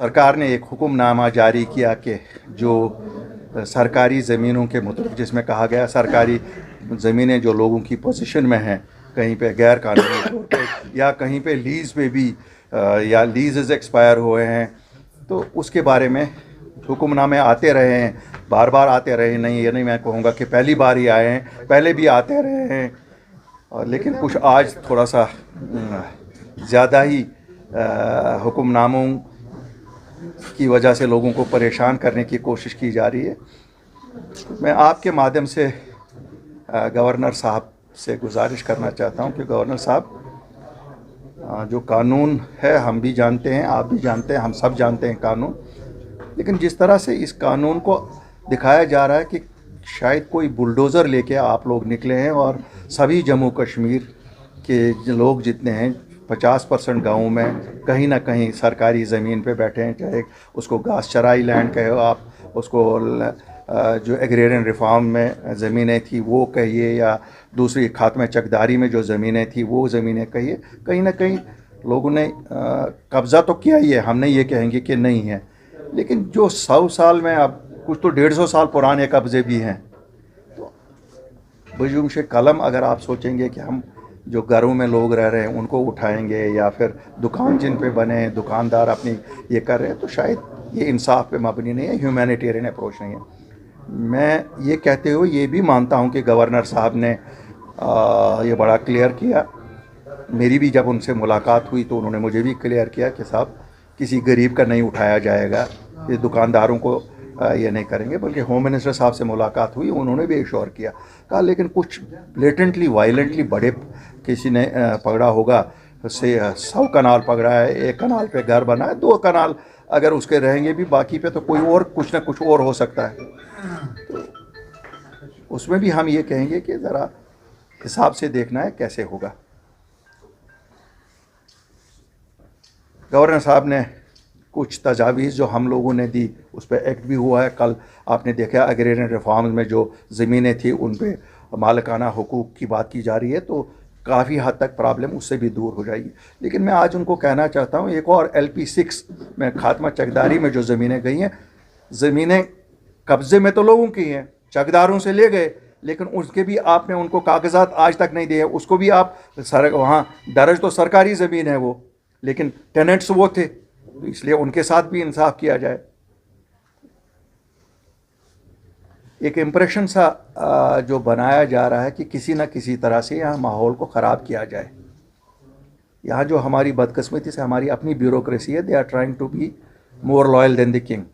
सरकार ने एक हुक्मनामा जारी किया कि जो सरकारी ज़मीनों के मुताबिक, जिसमें कहा गया सरकारी ज़मीनें जो लोगों की पोजीशन में हैं, कहीं पे गैर कानूनी तौर पे या कहीं पे लीज़ पे भी या लीज़ एक्सपायर हुए हैं, तो उसके बारे में हुक्मनामे आते रहे हैं, बार बार आते रहे। नहीं, ये नहीं मैं कहूँगा कि पहली बार ही आए हैं, पहले भी आते रहे हैं, लेकिन कुछ आज थोड़ा सा ज़्यादा ही हुक्मनामों की वजह से लोगों को परेशान करने की कोशिश की जा रही है। मैं आपके माध्यम से गवर्नर साहब से गुजारिश करना चाहता हूं कि गवर्नर साहब, जो कानून है हम भी जानते हैं, आप भी जानते हैं, हम सब जानते हैं कानून, लेकिन जिस तरह से इस कानून को दिखाया जा रहा है कि शायद कोई बुलडोज़र लेके आप लोग निकले हैं और सभी जम्मू कश्मीर के लोग जितने हैं 50% गाँव में कहीं ना कहीं सरकारी ज़मीन पे बैठे हैं, चाहे उसको घास चराई लैंड कहो आप, उसको जो एग्रेरियन रिफॉर्म में ज़मीनें थी वो कहिए, या दूसरी खात्मे चकदारी में जो ज़मीनें थी वो ज़मीनें कहिए, कहीं ना कहीं लोगों ने कब्ज़ा तो किया ही है, हम नहीं ये कहेंगे कि नहीं है, लेकिन जो 100 साल में, अब कुछ तो 150 साल पुराने कब्ज़े भी हैं। तो बजुम्शे कलम अगर आप सोचेंगे कि हम जो घरों में लोग रह रहे हैं उनको उठाएंगे, या फिर दुकान जिन पे बने दुकानदार अपनी ये कर रहे हैं, तो शायद ये इंसाफ पे मबनी नहीं है, ह्यूमैनिटेरियन अप्रोच नहीं है। मैं ये कहते हुए ये भी मानता हूँ कि गवर्नर साहब ने ये बड़ा क्लियर किया। मेरी भी जब उनसे मुलाकात हुई तो उन्होंने मुझे भी क्लियर किया कि साहब किसी गरीब का नहीं उठाया जाएगा, ये दुकानदारों को ये नहीं करेंगे। बल्कि होम मिनिस्टर साहब से मुलाकात हुई, उन्होंने भी एश्योर किया, कहा लेकिन कुछ ब्लेटेंटली वायलेंटली बड़े किसी ने पकड़ा होगा, से 100 कनाल पकड़ा है, 1 कनाल पे घर बना है, 2 कनाल अगर उसके रहेंगे भी, बाकी पे तो कोई और कुछ ना कुछ और हो सकता है। तो उसमें भी हम ये कहेंगे कि ज़रा हिसाब से देखना है कैसे होगा। गवर्नर साहब ने कुछ तजावीज़ जो हम लोगों ने दी उस पर एक्ट भी हुआ है। कल आपने देखा एग्रेरियन रिफॉर्म्स में जो ज़मीनें थी उन पे मालिकाना हुकूक की बात की जा रही है, तो काफ़ी हद तक प्रॉब्लम उससे भी दूर हो जाएगी। लेकिन मैं आज उनको कहना चाहता हूँ, एक और LP6 में खात्मा चकदारी में जो ज़मीनें गई हैं, ज़मीनें कब्ज़े में तो लोगों की हैं, चकदारों से ले गए, लेकिन उसके भी आपने उनको कागजात आज तक नहीं दिए। उसको भी आप वहाँ दर्ज तो सरकारी ज़मीन है वो, लेकिन टेनेंट्स वो थे, तो इसलिए उनके साथ भी इंसाफ किया जाए। एक इम्प्रेशन सा जो बनाया जा रहा है कि किसी न किसी तरह से यहाँ माहौल को ख़राब किया जाए। यहाँ जो हमारी बदकिस्मती से हमारी अपनी ब्यूरोक्रेसी है, they are trying to be more loyal than the king.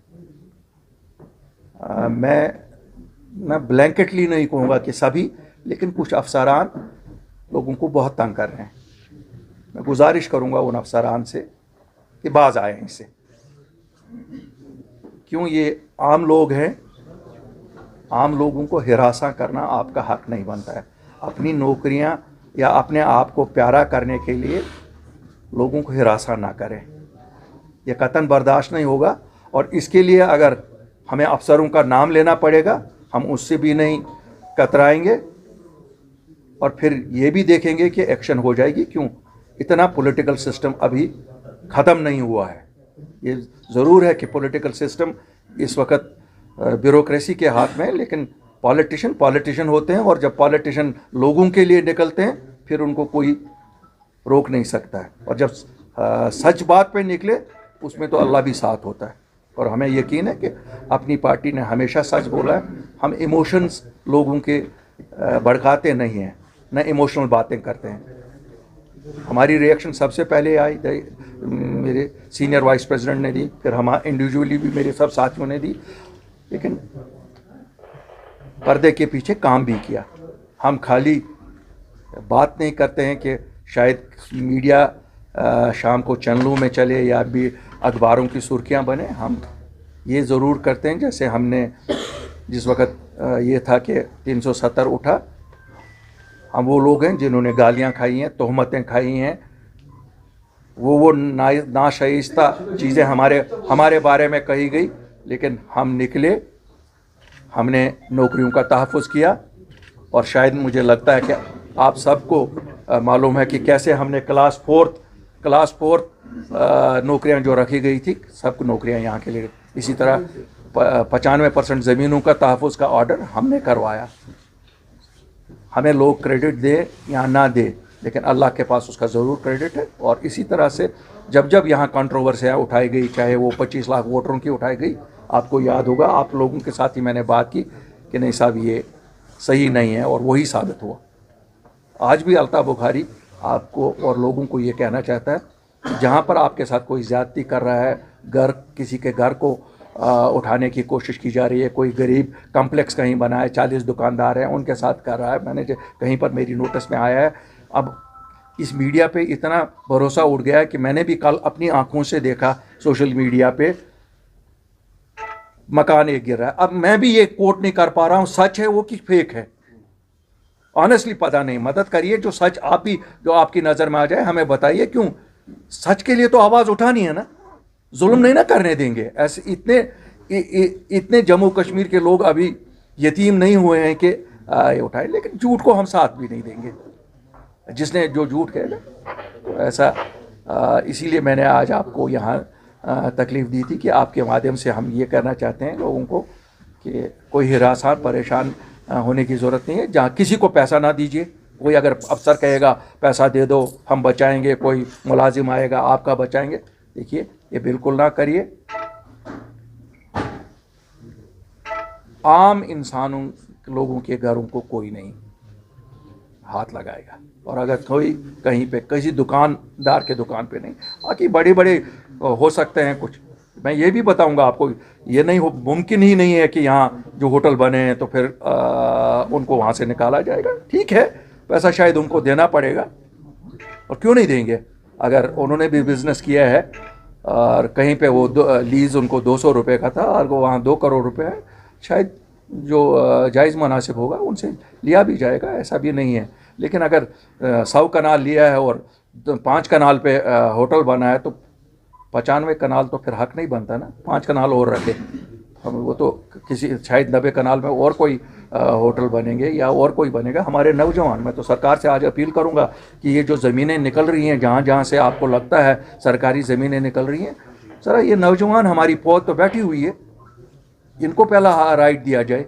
मैं ब्लैंकेटली नहीं कहूँगा कि सभी, लेकिन कुछ अफसरान लोगों को बहुत तंग कर रहे हैं। मैं गुजारिश करूँगा उन अफसरान से कि बाज आए इससे। क्यों, ये आम लोग हैं, आम लोगों को हिरासा करना आपका हक नहीं बनता है। अपनी नौकरियां या अपने आप को प्यारा करने के लिए लोगों को हिरासा ना करें, यह कतन बर्दाश्त नहीं होगा। और इसके लिए अगर हमें अफसरों का नाम लेना पड़ेगा, हम उससे भी नहीं कतराएंगे, और फिर ये भी देखेंगे कि एक्शन हो जाएगी। क्यों, इतना पॉलिटिकल सिस्टम अभी ख़त्म नहीं हुआ है। ये ज़रूर है कि पॉलिटिकल सिस्टम इस वक्त ब्यूरोक्रेसी के हाथ में, लेकिन पॉलिटिशियन होते हैं, और जब पॉलिटिशियन लोगों के लिए निकलते हैं फिर उनको कोई रोक नहीं सकता है। और जब सच बात पे निकले उसमें तो अल्लाह भी साथ होता है। और हमें यकीन है कि अपनी पार्टी ने हमेशा सच बोला है। हम इमोशंस लोगों के भड़काते नहीं हैं, न इमोशनल बातें करते हैं। हमारी रिएक्शन सबसे पहले आई मेरे सीनियर वाइस प्रेसिडेंट ने दी, फिर हम इंडिविजुअली भी मेरे सब साथियों ने दी, लेकिन पर्दे के पीछे काम भी किया। हम खाली बात नहीं करते हैं कि शायद मीडिया शाम को चैनलों में चले या भी अखबारों की सुर्खियां बने। हम ये ज़रूर करते हैं, जैसे हमने जिस वक्त ये था कि 370 उठा, हम वो लोग हैं जिन्होंने गालियां खाई हैं, तोहमतें खाई हैं, वो नाशाइस्ता चीज़ें हमारे बारे में कही गई, लेकिन हम निकले, हमने नौकरियों का तहफ़्फ़ुज़ किया। और शायद मुझे लगता है कि आप सबको मालूम है कि कैसे हमने क्लास 4th क्लास 4 नौकरियां जो रखी गई थी, सब नौकरियां यहाँ के लिए। इसी तरह 95% ज़मीनों का तहफ़्फ़ुज़ का ऑर्डर हमने करवाया। हमें लोग क्रेडिट दे या ना दे, लेकिन अल्लाह के पास उसका ज़रूर क्रेडिट है। और इसी तरह से जब जब यहाँ कंट्रोवर्सियाँ उठाई गई, चाहे वो 25 लाख वोटरों की उठाई गई, आपको याद होगा, आप लोगों के साथ ही मैंने बात की कि नहीं साहब ये सही नहीं है, और वही साबित हुआ। आज भी अल्ताफ़ बुखारी आपको और लोगों को ये कहना चाहता है कि जहाँ पर आपके साथ कोई ज़्यादती कर रहा है, किसी के घर को उठाने की कोशिश की जा रही है, कोई गरीब कम्प्लेक्स कहीं बना है, 40 दुकानदार हैं उनके साथ कर रहा है, मैंने कहीं पर मेरी नोटिस में आया है। अब इस मीडिया पे इतना भरोसा उठ गया है कि मैंने भी कल अपनी आंखों से देखा सोशल मीडिया पे मकान एक गिर रहा है। अब मैं भी ये कोट नहीं कर पा रहा हूँ सच है वो कि फेक है, ऑनेस्टली पता नहीं। मदद करिए, जो सच आप ही जो आपकी नज़र में आ जाए हमें बताइए। क्यों सच के लिए तो आवाज़ उठानी है ना, जुल्म नहीं ना करने देंगे। ऐसे इतने जम्मू कश्मीर के लोग अभी यतीम नहीं हुए हैं कि ये उठाए, लेकिन झूठ को हम साथ भी नहीं देंगे। जिसने जो झूठ कहेगा तो ऐसा इसीलिए मैंने आज आपको यहाँ तकलीफ़ दी थी कि आपके माध्यम से हम ये कहना चाहते हैं लोगों को कि कोई हिरासान परेशान होने की ज़रूरत नहीं है। जहाँ किसी को पैसा ना दीजिए। कोई अगर अफसर कहेगा पैसा दे दो हम बचाएंगे, कोई मुलाजिम आएगा आपका बचाएंगे, देखिए ये बिल्कुल ना करिए। आम इंसानों लोगों के घरों को कोई नहीं हाथ लगाएगा, और अगर कोई कहीं पे किसी दुकानदार के दुकान पे नहीं, बाकी बड़े बड़े हो सकते हैं कुछ। मैं ये भी बताऊंगा आपको, ये नहीं हो मुमकिन ही नहीं है कि यहाँ जो होटल बने हैं तो फिर उनको वहाँ से निकाला जाएगा। ठीक है, पैसा शायद उनको देना पड़ेगा, और क्यों नहीं देंगे अगर उन्होंने भी बिज़नेस किया है और कहीं पे वो लीज़ उनको 200 रुपये का था और वो वहाँ 2 करोड़ रुपये है, शायद जो जायज़ मुनासिब होगा उनसे लिया भी जाएगा, ऐसा भी नहीं है। लेकिन अगर 100 कनाल लिया है और 5 कनाल पे होटल बना है तो 95 कनाल तो फिर हक नहीं बनता ना, 5 कनाल और रखे हम, वो तो किसी शायद 90 कनाल में और कोई होटल बनेंगे या और कोई बनेगा। हमारे नौजवान, मैं तो सरकार से आज अपील करूंगा कि ये जो ज़मीनें निकल रही हैं, जहाँ जहाँ से आपको लगता है सरकारी ज़मीनें निकल रही हैं, ज़रा ये नौजवान हमारी फौज तो बैठी हुई है, इनको पहला राइट दिया जाए।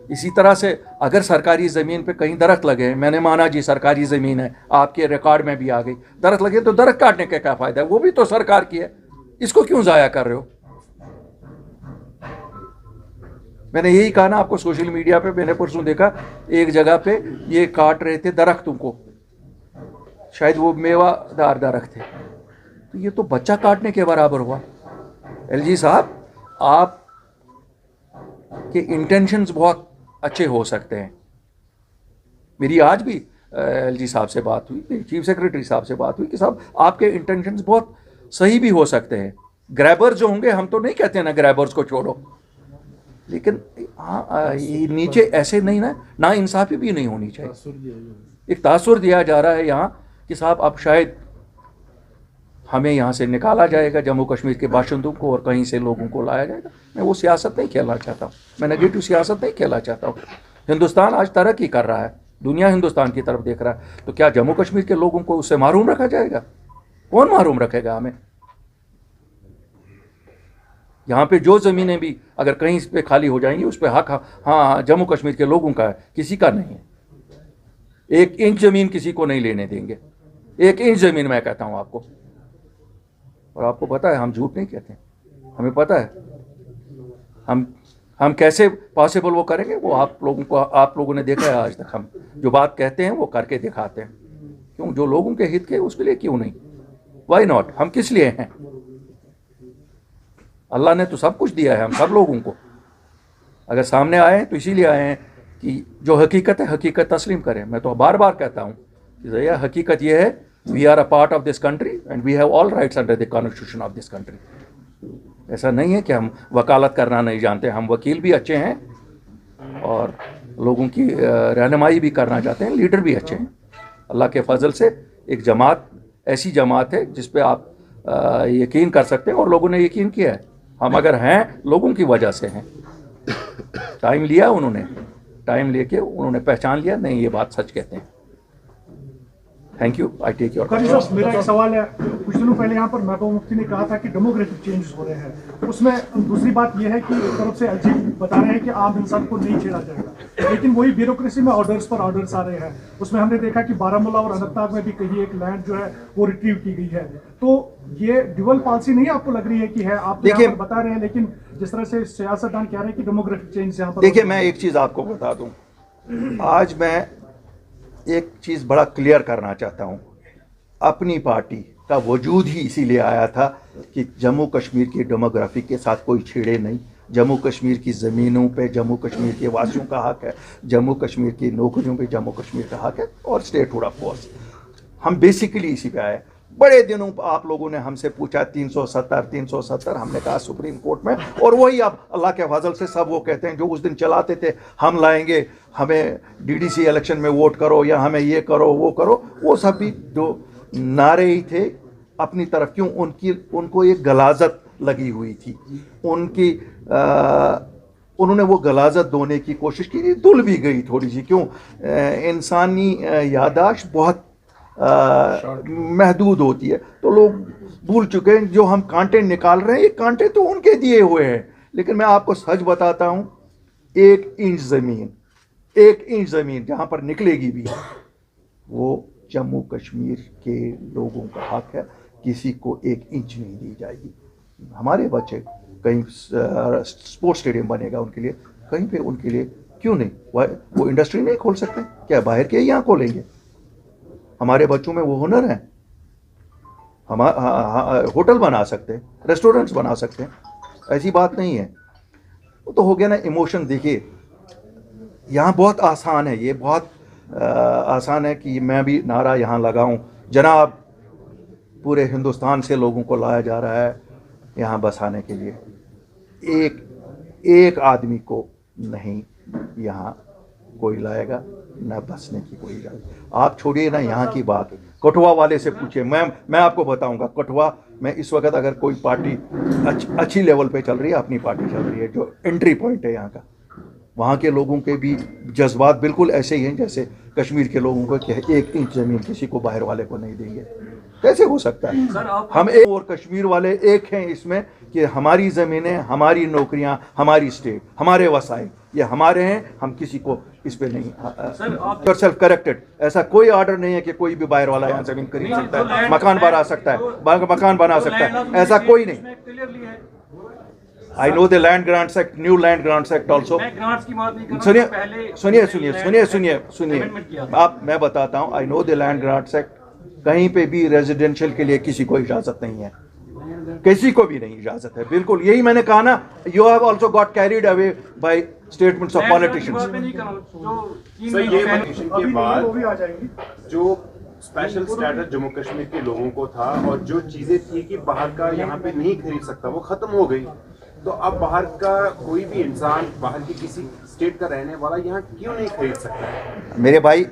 इसी तरह से अगर सरकारी ज़मीन पे कहीं दरख्त लगे, मैंने माना जी सरकारी ज़मीन है, आपके रिकॉर्ड में भी आ गई, दरख्त लगे तो दरख्त काटने का क्या फ़ायदा है, वो भी तो सरकार की है, इसको क्यों ज़ाया कर रहे हो। मैंने यही कहा ना आपको, सोशल मीडिया पे मैंने परसों देखा एक जगह पे ये काट रहे थे दरख्तों को, शायद वो मेवादार दरख्त थे, तो ये तो बच्चा काटने के बराबर हुआ। एलजी साहब, आप के इंटेंशंस बहुत अच्छे हो सकते हैं। मेरी आज भी एलजी साहब से बात हुई, चीफ सेक्रेटरी साहब से बात हुई कि साहब आपके इंटेंशंस बहुत सही भी हो सकते हैं। ग्रैबर्स जो होंगे, हम तो नहीं कहते ना ग्रैबर्स को छोड़ो, लेकिन हाँ ये नीचे ऐसे नहीं ना इंसाफी भी नहीं होनी चाहिए। एक तासुर दिया जा रहा है यहाँ कि साहब अब शायद हमें यहाँ से निकाला जाएगा, जम्मू कश्मीर के बाशिंदों को, और कहीं से लोगों को लाया जाएगा। मैं वो सियासत नहीं खेलना चाहता हूँ, मैं नेगेटिव सियासत नहीं खेलना चाहता हूँ। हिंदुस्तान आज तरक्की कर रहा है, दुनिया हिंदुस्तान की तरफ देख रहा है, तो क्या जम्मू कश्मीर के लोगों को उससे महरूम रखा जाएगा? कौन महरूम रखेगा हमें? यहाँ पे जो ज़मीनें भी अगर कहीं इस पर खाली हो जाएंगी, उस पर हक हाँ जम्मू कश्मीर के लोगों का है, किसी का नहीं है। 1 इंच ज़मीन किसी को नहीं लेने देंगे, 1 इंच ज़मीन, मैं कहता हूँ आपको। और आपको पता है हम झूठ नहीं कहते, हमें पता है हम कैसे पॉसिबल वो करेंगे, वो आप लोगों ने देखा है आज तक। हम जो बात कहते हैं वो करके दिखाते हैं। क्यों? जो लोगों के हित के, उसके लिए क्यों नहीं, वाई नॉट। हम किस लिए हैं? अल्लाह ने तो सब कुछ दिया है हम सब लोगों को। अगर सामने आए हैं तो इसीलिए आए हैं कि जो हकीकत है हकीकत तस्लीम करें। मैं तो बार बार कहता हूँ कि भैया हकीकत ये है, we are a part of this country and we have all rights under the constitution of this country. ऐसा नहीं है कि हम वकालत करना नहीं जानते, हम वकील भी अच्छे हैं और लोगों की रहनुमाई भी करना चाहते हैं, लीडर भी अच्छे हैं। अल्लाह के फजल से एक जमात ऐसी जमात है जिस पे आप यकीन कर सकते हैं, और लोगों ने यकीन किया है। हम अगर हैं लोगों की वजह से हैं। टाइम लिया उन्होंने, टाइम लेके उन्होंने पहचान लिया, नहीं ये बात सच कहते हैं। Thank you, I take your. मेरा एक सवाल है, कुछ दिनों पहले यहाँ पर महबूबा मुफ्ती ने कहा था कि डेमोग्राफिक चेंजेस हो रहे हैं, उसमें दूसरी बात यह है कि एक तरफ से एलजी बता रहे हैं कि आम इंसान को नहीं छेड़ा जाएगा, लेकिन वही ब्यूरोक्रेसी में ऑर्डर्स पर ऑर्डर्स आ रहे हैं। उसमें हमने देखा कि बारामूला और अनंतनाग में भी कहीं एक लैंड जो है वो रिट्रीव की गई है। तो ये ड्यूअल पॉलिसी नहीं आपको लग रही है कि है? आप देखिए बता रहे हैं, लेकिन जिस तरह से सियासतदान कह रहे हैं कि डेमोग्राफिक चेंज यहाँ पर। देखिए, मैं एक चीज़ आपको बता दूं, आज मैं एक चीज़ बड़ा क्लियर करना चाहता हूं। अपनी पार्टी का वजूद ही इसीलिए आया था कि जम्मू कश्मीर की डेमोग्राफी के साथ कोई छेड़े नहीं। जम्मू कश्मीर की ज़मीनों पे जम्मू कश्मीर के वासियों का हक है, जम्मू कश्मीर की नौकरियों पे जम्मू कश्मीर का हक है, और स्टेटहुड ऑफ कोर्स। हम बेसिकली इसी पे आए। बड़े दिनों आप लोगों ने हमसे पूछा 370, हमने कहा सुप्रीम कोर्ट में, और वही अब अल्लाह के फजल से सब वो कहते हैं जो उस दिन चलाते थे, हम लाएंगे, हमें डीडीसी इलेक्शन में वोट करो या हमें ये करो वो करो, वो सब भी जो नारे ही थे अपनी तरफ। क्यों? उनको एक गलाजत लगी हुई थी, उन्होंने वो गलाजत दोने की कोशिश की, धुल भी गई थोड़ी सी। क्यों? इंसानी यादाश्त बहुत महदूद होती है, तो लोग भूल चुके हैं। जो हम कांटे निकाल रहे हैं, ये कांटे तो उनके दिए हुए हैं। लेकिन मैं आपको सच बताता हूं, 1 इंच ज़मीन जहां पर निकलेगी भी, वो जम्मू कश्मीर के लोगों का हक है। किसी को 1 इंच नहीं दी जाएगी। हमारे बच्चे कहीं स्पोर्ट्स स्टेडियम बनेगा उनके लिए, कहीं पे उनके लिए क्यों नहीं? वो इंडस्ट्री नहीं खोल सकते क्या? बाहर के यहाँ खोलेंगे? हमारे बच्चों में वो हुनर है, हम होटल बना सकते हैं, रेस्टोरेंट्स बना सकते हैं, ऐसी बात नहीं है। वो तो हो गया ना इमोशन। देखिए, यहाँ बहुत आसान है, ये बहुत आसान है कि मैं भी नारा यहाँ लगाऊं, जनाब पूरे हिंदुस्तान से लोगों को लाया जा रहा है यहाँ बसाने के लिए। एक आदमी को नहीं यहाँ कोई लाएगा, न बसने की कोई इजाज़त। आप छोड़िए ना यहाँ की बात, कठुआ वाले से पूछिए। मैं आपको बताऊंगा, कठुआ में इस वक्त अगर कोई पार्टी अच्छी लेवल पे चल रही है, अपनी पार्टी चल रही है, जो एंट्री पॉइंट है यहाँ का, वहाँ के लोगों के भी जज्बात बिल्कुल ऐसे ही हैं जैसे कश्मीर के लोगों को कि 1 इंच ज़मीन किसी को बाहर वाले को नहीं देंगे। कैसे हो सकता है? हम एक और कश्मीर वाले एक हैं इसमें कि हमारी ज़मीनें, हमारी नौकरियां, हमारी स्टेट, हमारे वसाइल ये हमारे हैं, हम किसी को इस पे नहीं। सेल्फ करेक्टेड, ऐसा कोई ऑर्डर नहीं है कि कोई भी बाहर वाला यहाँ ज़मीन खरीद सकता है, मकान बना सकता है, मकान बना सकता है, ऐसा कोई नहीं। I know the Land Grants Act, new Land Grants Act also. सुनिए, आप मैं बताता हूँ, I know the Land Grants Act, कहीं पे भी रेजिडेंशियल के लिए किसी को इजाजत नहीं है, किसी को भी नहीं इजाजत है। बिल्कुल यही मैंने कहा ना, you have also got carried away by statements of politicians. के बाद जो स्पेशल स्टेटस जम्मू कश्मीर के लोगों को था और जो चीजें थी कि बाहर का यहाँ पे नहीं खरीद सकता, वो खत्म हो गई। तो अब बाहर का कोई भी इंसान, बाहर की किसी स्टेट का रहने वाला यहाँ क्यों नहीं खरीद सकता है? मेरे भाई,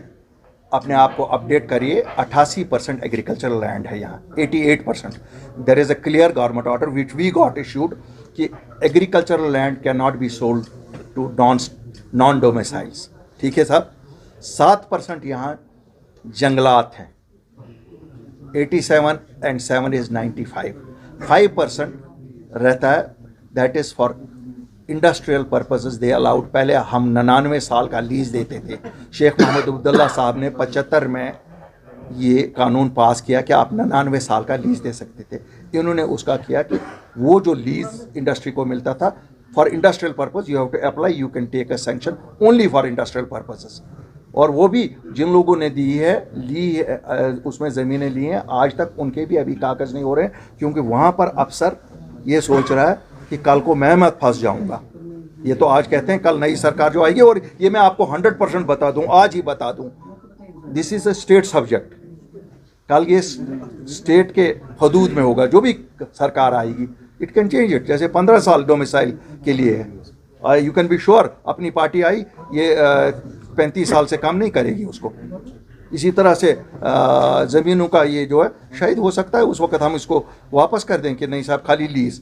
अपने आप को अपडेट करिए। 88% एग्रीकल्चरल लैंड है यहाँ, 88%। There is a clear government order which we got issued कि agricultural land can not be sold to non domiciles. ठीक है साहब। 7% यहाँ जंगलात हैं, 87 and 7 is 95। 5% रहता है, that is for industrial purposes they allowed. पहले हम 99 साल का लीज़ देते थे। शेख मोहम्मद अब्दुल्ला साहब ने 75 में ये कानून पास किया कि आप 99 साल का लीज़ दे सकते थे। इन्होंने उसका किया कि वो जो लीज़ इंडस्ट्री को मिलता था for industrial purpose, you have to apply, you can take a sanction only for industrial purposes. और वो भी जिन लोगों ने ली है उसमें ज़मीनें ली हैं, आज तक उनके भी अभी कागज़ नहीं हो रहे हैं, क्योंकि वहाँ पर अफसर ये सोच रहा है कि कल को मैं मत फंस जाऊंगा। ये तो आज कहते हैं कल नई सरकार जो आएगी, और ये मैं आपको 100% बता दूं, आज ही बता दूं, this is a state subject. कल ये स्टेट के हदूद में होगा, जो भी सरकार आएगी, इट कैन चेंज इट। जैसे 15 साल डोमिसाइल के लिए है, यू कैन बी श्योर अपनी पार्टी आई ये 35 साल से कम नहीं करेगी उसको। इसी तरह से ज़मीनों का ये जो है, शायद हो सकता है उस वक्त हम इसको वापस कर दें कि नहीं साहब खाली लीज।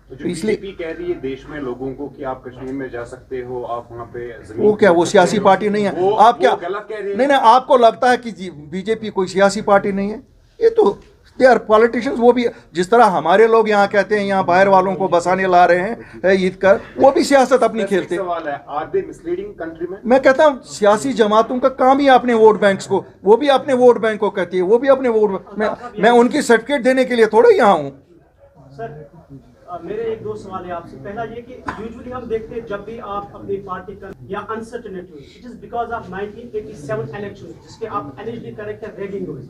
तो जो इसलिए बीजेपी कह रही है देश में लोगों को कि आप कश्मीर में जा सकते हो, आप वहाँ पे जमीन वो क्या, वो सियासी पार्टी नहीं है? आप क्या, वो गलत कह रही है। नहीं, आपको लगता है कि बीजेपी कोई सियासी पार्टी नहीं है? ये तो दे आर पॉलिटिशियंस। वो भी जिस तरह हमारे लोग यहाँ कहते हैं यहाँ बाहर वालों को बसाने ला रहे हैं ईद कर, वो भी सियासत अपनी खेलते हैं। सवाल है, आर दे मिसलीडिंग कंट्री में? मैं कहता हूँ सियासी जमातों का काम ही अपने वोट बैंक्स को, वो भी अपने वोट बैंक को कहती है, वो भी अपने वोट, मैं उनकी सर्टिफिकेट देने के लिए थोड़ा यहाँ हूँ। सर मेरे एक दो सवाल है आपसे। पहला ये कि यूजुअली हम देखते हैं जब भी आप अपनी पार्टी का या uncertainty, it is because of 1987 election जिसके आप एलिजिबल करेक्ट है, रैगिंग हुई।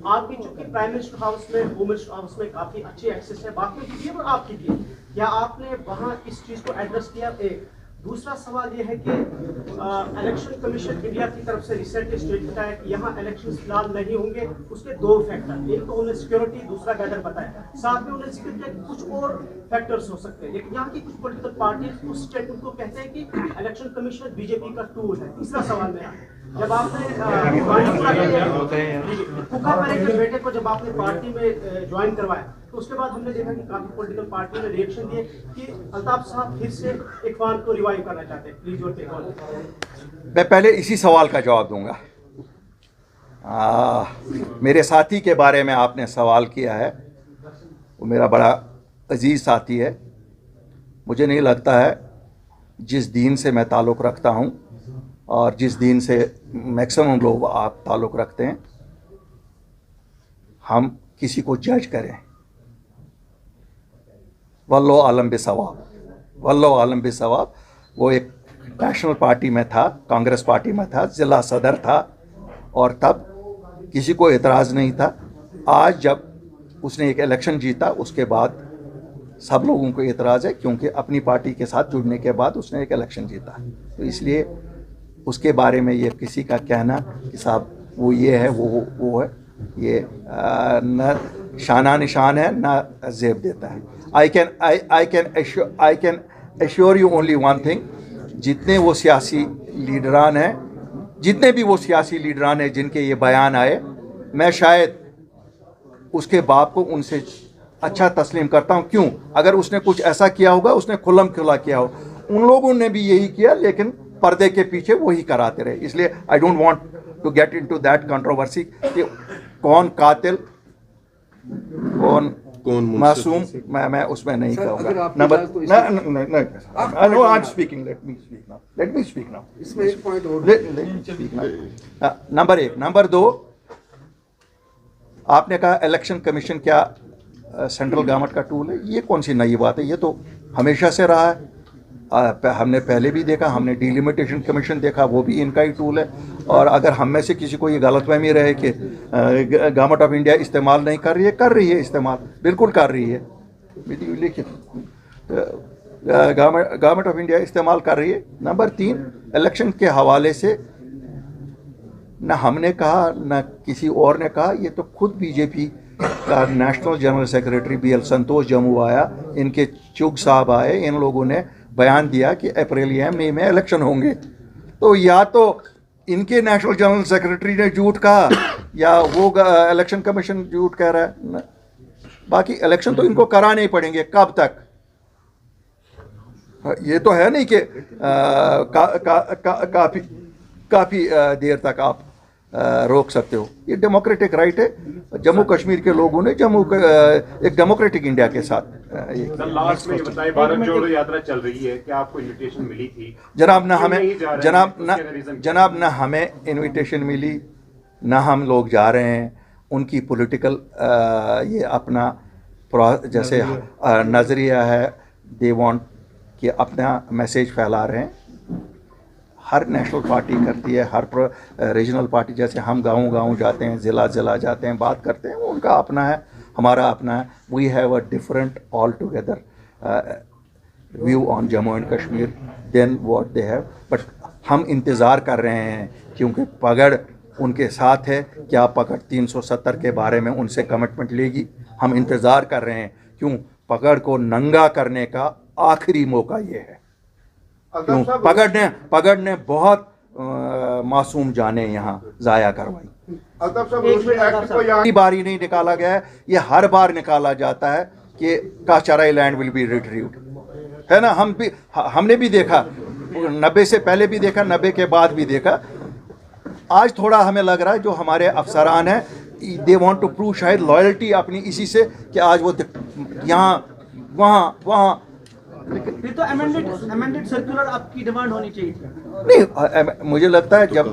आपकी चूंकि प्राइम मिनिस्टर हाउस में, होम मिनिस्टर हाउस में काफी अच्छी एक्सेस है, बाकी की भी और आपकी भी, क्या आपने वहां इस चीज को एड्रेस किया? एक दूसरा सवाल ये है कि इलेक्शन कमीशन इंडिया की तरफ से रिसेंट स्टेटमेंट है कि यहाँ इलेक्शन फिलहाल नहीं होंगे। उसके दो फैक्टर, एक तो उन्हें सिक्योरिटी, दूसरा वेदर बताया, साथ में उन्हें जिक्र किया कि कुछ और फैक्टर्स हो सकते हैं। लेकिन यहाँ की कुछ पॉलिटिकल पार्टी उस स्टेटमेंट को कहते हैं कि इलेक्शन कमीशन बीजेपी का टूल है। तीसरा सवाल मेरा, जब आपने फुका परेख के बेटे को जब आपने पार्टी में ज्वाइन करवाया तो उसके बाद हमने देखा कि काफी पॉलिटिकल पार्टी ने रिएक्शन दिए कि अल्ताफ साहब फिर से इकवान को रिवाइव करना चाहते हैं। Please your take on. मैं पहले इसी सवाल का जवाब दूंगा। मेरे साथी के बारे में आपने सवाल किया है, वो मेरा बड़ा अजीज साथी है। मुझे नहीं लगता है जिस दीन से मैं ताल्लुक़ रखता हूँ और जिस दीन से मैक्सिमम लोग आप ताल्लुक़ रखते हैं, हम किसी को जज करें। वल्लो आलम बिसवाब, वल्लो आलम बिसवाब। वो एक नेशनल पार्टी में था, कांग्रेस पार्टी में था, ज़िला सदर था, और तब किसी को एतराज़ नहीं था। आज जब उसने एक इलेक्शन जीता, उसके बाद सब लोगों को एतराज़ है, क्योंकि अपनी पार्टी के साथ जुड़ने के बाद उसने एक इलेक्शन जीता। तो इसलिए उसके बारे में ये किसी का कहना कि साहब वो ये है, वो है, ये न शाना निशान है, ना जेब देता है। I can assure you only one thing, जितने वो सियासी लीडरान हैं, जितने भी वो सियासी लीडरान हैं जिनके ये बयान आए, मैं शायद उसके बाप को उनसे अच्छा तस्लीम करता हूँ। क्यों? अगर उसने कुछ ऐसा किया होगा, उसने खुल्लम खुला किया हो। उन लोगों ने भी यही किया, लेकिन पर्दे के पीछे वही कराते रहे। इसलिए I don't want to get into that controversy कि कौन कातिल, कौन मासूम, मैं उसमें नहीं कहूँगा। Number no, I am speaking, let me speak now. इसमें एक पॉइंट और नंबर 1। नंबर 2, आपने कहा इलेक्शन कमीशन क्या सेंट्रल गवर्नमेंट का टूल है? ये कौन सी नई बात है? ये तो हमेशा से रहा है। हमने पहले भी देखा, हमने डिलिमिटेशन कमीशन देखा, वो भी इनका ही टूल है। और अगर हम में से किसी को ये गलतफहमी रहे कि गवर्नमेंट ऑफ इंडिया इस्तेमाल नहीं कर रही है, इस्तेमाल बिल्कुल कर रही है। लिखित गवर्नमेंट ऑफ इंडिया इस्तेमाल कर रही है। नंबर 3, इलेक्शन के हवाले से न हमने कहा न किसी और ने कहा, ये तो खुद बीजेपी का नेशनल जनरल सेक्रेटरी BL संतोष जम्मू आया, इनके चुग साहब आए, इन लोगों ने बयान दिया कि अप्रैल या मई में इलेक्शन होंगे। तो या तो इनके नेशनल जनरल सेक्रेटरी ने झूठ कहा या वो इलेक्शन कमीशन झूठ कह रहा है। बाकी इलेक्शन तो इनको कराने ही पड़ेंगे। कब तक? ये तो है नहीं कि काफ़ी देर तक आप रोक सकते हो। ये डेमोक्रेटिक राइट है। जम्मू कश्मीर के लोगों ने एक डेमोक्रेटिक इंडिया के साथ लास्ट में बताइए, भारत जोड़ो यात्रा चल रही है, क्या आपको इनविटेशन मिली थी? जनाब ना हमें इनविटेशन मिली, ना हम लोग जा रहे हैं। उनकी पॉलिटिकल ये अपना जैसे नज़रिया है, दे वांट कि अपना मैसेज फैला रहे हैं। हर नेशनल पार्टी करती है, हर रीजनल पार्टी, जैसे हम गाँव जाते हैं, ज़िला जाते हैं, बात करते हैं, वो उनका अपना है, हमारा अपना है। We have a different altogether view on Jammu and Kashmir then what they have. बट हम इंतज़ार कर रहे हैं, क्योंकि पगड़ उनके साथ है। क्या पकड़ 370 के बारे में उनसे कमिटमेंट लेगी? हम इंतज़ार कर रहे हैं। क्यों? पकड़ को नंगा करने का आखिरी मौका ये है। क्यों? पगड़ ने बहुत मासूम जाने यहाँ ज़ाया करवाई। अल्ताफ साहब, बारी नहीं निकाला गया है, ये हर बार निकाला जाता है। कि काचाराई लैंड विल बी रिट्रीव्ड, है ना। हमने भी देखा, 90 से पहले भी देखा, 90 के बाद भी देखा। आज थोड़ा हमें लग रहा है जो हमारे अफसरान हैं, दे वांट टू प्रूव शायद लॉयल्टी अपनी इसी से कि आज वो यहाँ वहाँ फिर तो अमेंडेड सर्कुलर आपकी डिमांड होनी चाहिए थी। नहीं, मुझे लगता है जब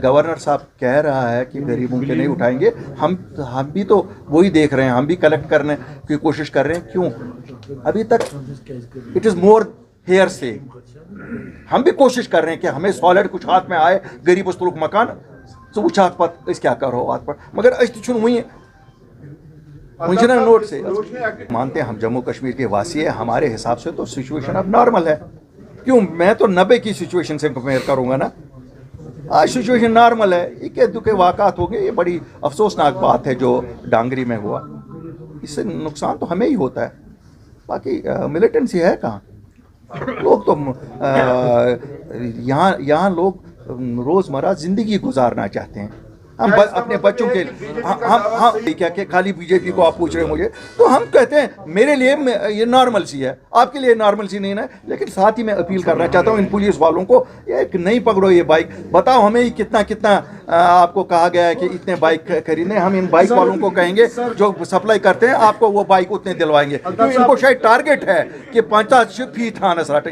गवर्नर साहब कह रहा है कि गरीबों के नहीं उठाएंगे, हम भी तो वही देख रहे हैं, हम भी कलेक्ट करने की कोशिश कर रहे हैं। क्यों अभी तक इट इज़ मोर हेयर से, हम भी कोशिश कर रहे हैं कि हमें सॉलिड कुछ हाथ में आए, गरीब उस तुलुक मकान तो उछा पत इस क्या करो हाथ पर, मगर अस्त हुई मुझे ना नोट से मानते हैं हम जम्मू कश्मीर के वासी है, हमारे हिसाब से तो सिचुएशन अब नॉर्मल है। क्यों, मैं तो 90 की सिचुएशन से कंपेयर करूंगा ना, आज सिचुएशन नॉर्मल है। इक्के दुखे वाक़ात हो गए, ये बड़ी अफसोसनाक बात है जो डांगरी में हुआ, इससे नुकसान तो हमें ही होता है, बाकी मिलिटेंसी है कहाँ। लोग तो यहाँ लोग रोज़मर्रा ज़िंदगी गुजारना चाहते हैं। हम अपने बच्चों के हम क्या कि खाली बीजेपी को आप पूछ रहे हैं मुझे, तो हम कहते हैं मेरे लिए ये नॉर्मल सी है, आपके लिए नॉर्मल सी नहीं ना। लेकिन साथ ही मैं अपील करना चाहता हूँ इन पुलिस वालों को, ये नहीं पकड़ो ये बाइक, बताओ हमें कितना आपको कहा गया है कि इतने बाइक खरीदने, हम इन बाइक वालों को कहेंगे जो सप्लाई करते हैं आपको वो बाइक उतने दिलवाएंगे। तो इनको शायद टारगेट है कि 50 फी था ना सराटे